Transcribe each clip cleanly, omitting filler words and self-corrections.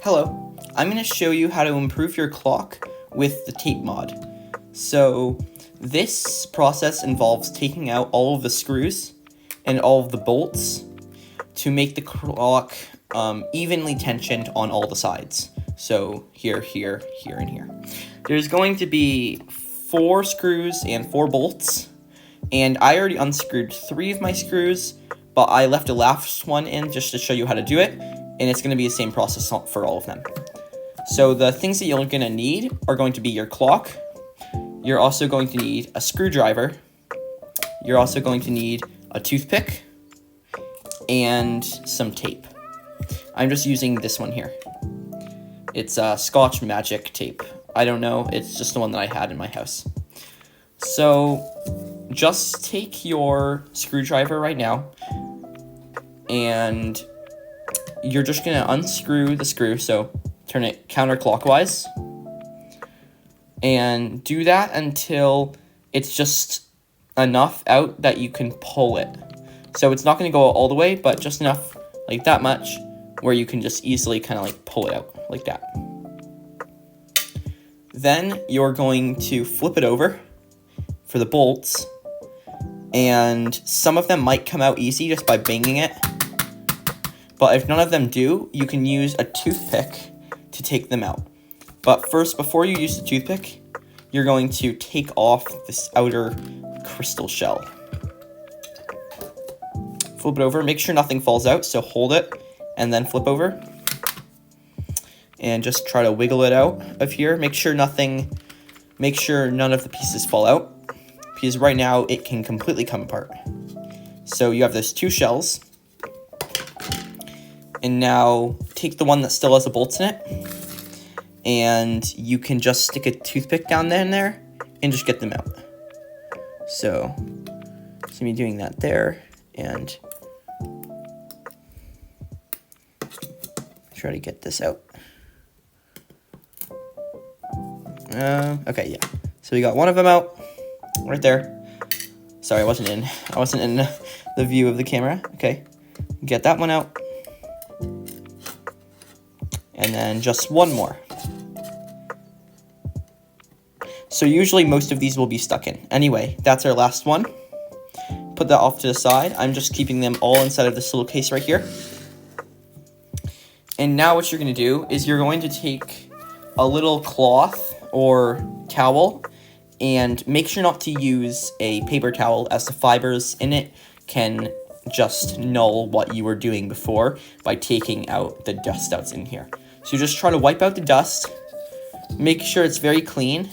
Hello, I'm going to show you how to improve your clock with the tape mod. So this process involves taking out all of the screws and all of the bolts to make the clock evenly tensioned on all the sides. So here, here, here, and here. There's going to be 4 screws and 4 bolts, and I already unscrewed 3 of my screws, but I left the last one in just to show you how to do it, and it's going to be the same process for all of them. So the things that you're going to need are going to be your clock. You're also going to need a screwdriver. You're also going to need a toothpick and some tape. I'm just using this one here. It's Scotch Magic tape. I don't know, it's just the one that I had in my house. So just take your screwdriver right now, and you're just gonna unscrew the screw, so turn it counterclockwise, and do that until it's just enough out that you can pull it. So it's not gonna go all the way, but just enough, like that much, where you can just easily kind of like pull it out, like that. Then you're going to flip it over for the bolts, and some of them might come out easy just by banging it. But if none of them do, you can use a toothpick to take them out. But first, before you use the toothpick, you're going to take off this outer crystal shell. Flip it over, make sure nothing falls out, so hold it and then flip over. And just try to wiggle it out of here. Make sure none of the pieces fall out, because right now it can completely come apart. So you have those 2 shells. And now take the one that still has the bolts in it, and you can just stick a toothpick down there and just get them out. So me doing that there, and try to get this out. Okay, yeah. So we got one of them out right there. Sorry, I wasn't in the view of the camera. Okay, get that one out. And then just one more. So usually most of these will be stuck in. Anyway, that's our last one. Put that off to the side. I'm just keeping them all inside of this little case right here. And now what you're going to do is you're going to take a little cloth or towel, and make sure not to use a paper towel, as the fibers in it can just null what you were doing before by taking out the dust that's in here. So just try to wipe out the dust, make sure it's very clean.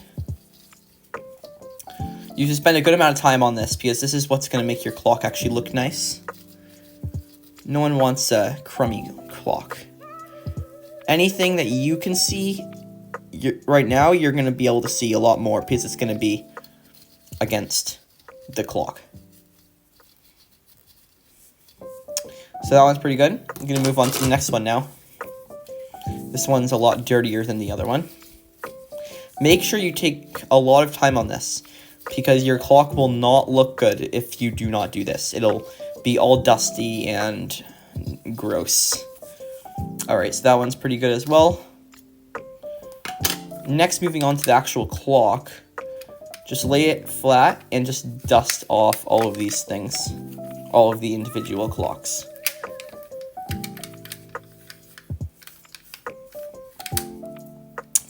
You should spend a good amount of time on this, because this is what's going to make your clock actually look nice. No one wants a crummy clock. Anything that you can see right now, you're going to be able to see a lot more, because it's going to be against the clock. So that one's pretty good. I'm going to move on to the next one now. This one's a lot dirtier than the other one. Make sure you take a lot of time on this, because your clock will not look good if you do not do this. It'll be all dusty and gross. Alright, so that one's pretty good as well. Next, moving on to the actual clock. Just lay it flat and just dust off all of these things. All of the individual clocks.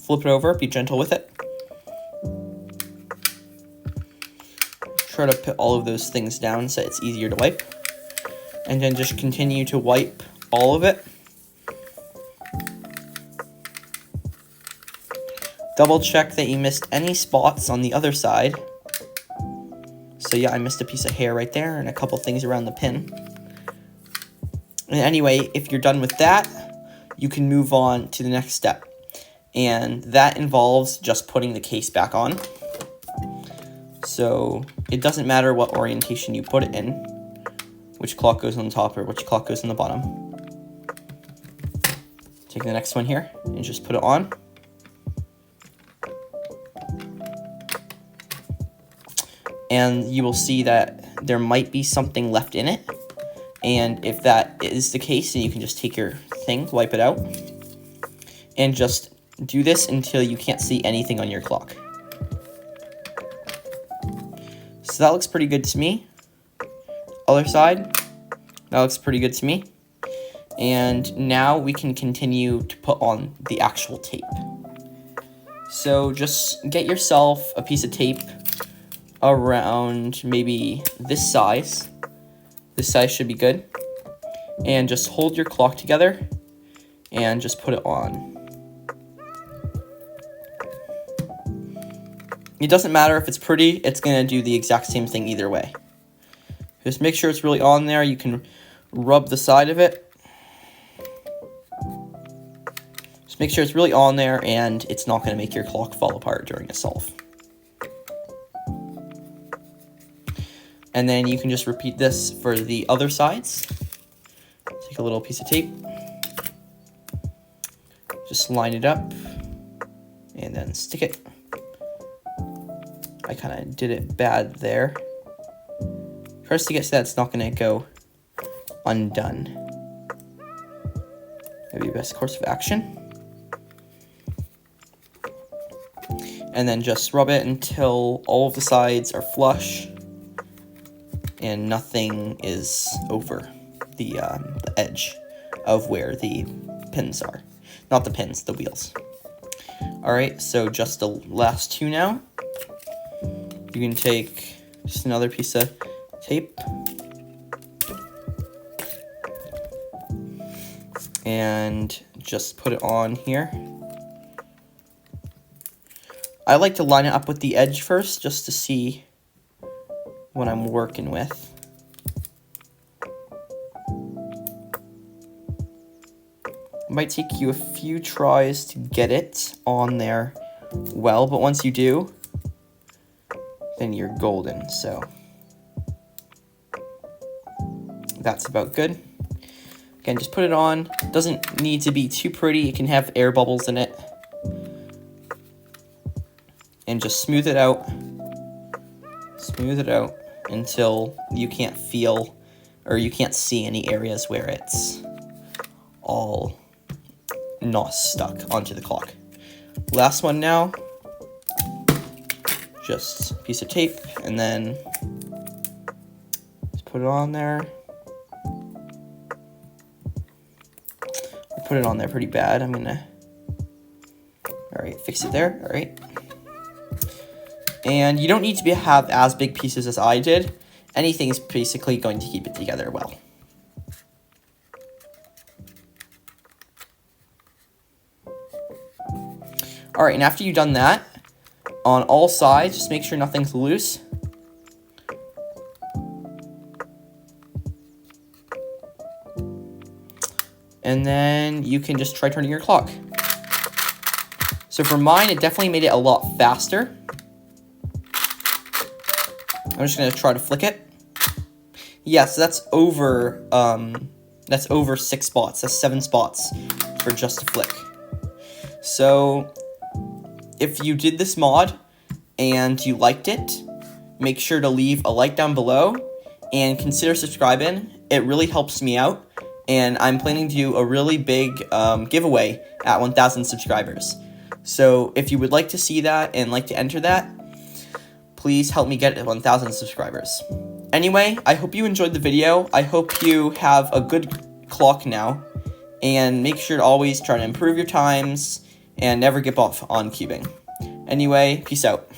Flip it over, be gentle with it. Try to put all of those things down so it's easier to wipe. And then just continue to wipe all of it. Double check that you missed any spots on the other side. So yeah, I missed a piece of hair right there and a couple things around the pin. And anyway, if you're done with that, you can move on to the next step. And that involves just putting the case back on. So it doesn't matter what orientation you put it in, which clock goes on the top or which clock goes on the bottom. Take the next one here and just put it on. And you will see that there might be something left in it. And if that is the case, then you can just take your thing, wipe it out. and just do this until you can't see anything on your clock. So that looks pretty good to me. Other side, that looks pretty good to me. And now we can continue to put on the actual tape. So just get yourself a piece of tape around maybe this size. This size should be good. And just hold your clock together and just put it on. It doesn't matter if it's pretty, it's going to do the exact same thing either way. Just make sure it's really on there. You can rub the side of it. Just make sure it's really on there and it's not going to make your clock fall apart during a solve. And then you can just repeat this for the other sides. Take a little piece of tape. Just line it up and then stick it. I kind of did it bad there. Try to stick it so that it's not going to go undone. Maybe best course of action. And then just rub it until all of the sides are flush and nothing is over the edge of where the pins are. Not the pins, the wheels. Alright, so just the last two now. You can take just another piece of tape and just put it on here. I like to line it up with the edge first just to see what I'm working with. It might take you a few tries to get it on there well, but once you do, then you're golden. So that's about good. Again, just put it on. Doesn't need to be too pretty. It can have air bubbles in it. And just smooth it out. Smooth it out until you can't feel or you can't see any areas where it's all not stuck onto the clock. Last one now. Just a piece of tape and then just put it on there. I put it on there pretty bad. I'm gonna, alright, fix it there, alright. And you don't need to have as big pieces as I did. Anything is basically going to keep it together well. Alright, and after you've done that, on all sides, just make sure nothing's loose. And then you can just try turning your clock. So for mine, it definitely made it a lot faster. I'm just gonna try to flick it. Yeah, so that's over 6 spots. That's 7 spots for just a flick. So if you did this mod and you liked it, make sure to leave a like down below and consider subscribing. It really helps me out, and I'm planning to do a really big giveaway at 1,000 subscribers. So if you would like to see that and like to enter that, please help me get 1,000 subscribers. Anyway, I hope you enjoyed the video. I hope you have a good clock now, and make sure to always try to improve your times and never give up on cubing. Anyway, peace out.